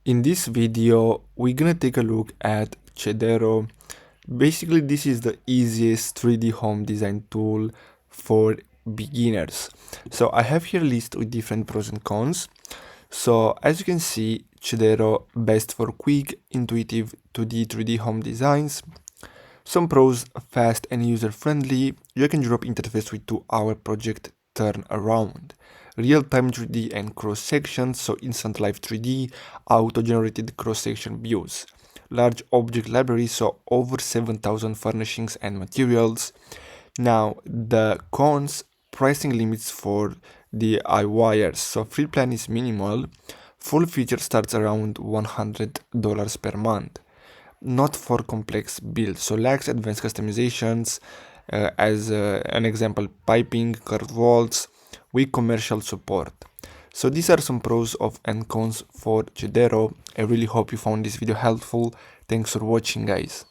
In this video, we're gonna take a look at Cedreo. Basically, this is the easiest 3D home design tool for beginners. So I have here a list with different pros and cons. So as you can see, Cedreo best for quick, intuitive 2D 3D home designs. Some pros: fast and user-friendly. You can drop interface with 2-hour project turnaround. Real-time 3D and cross-sections, so instant live 3D, auto-generated cross-section views. Large object library, so over 7,000 furnishings and materials. Now, the cons: pricing limits for DIYers. So free plan is minimal. Full feature starts around $100 per month. Not for complex builds, so lacks advanced customizations, as an example, piping, curved walls, weak commercial support. So these are some pros of and cons for Cedreo. I really hope you found this video helpful. Thanks for watching, guys.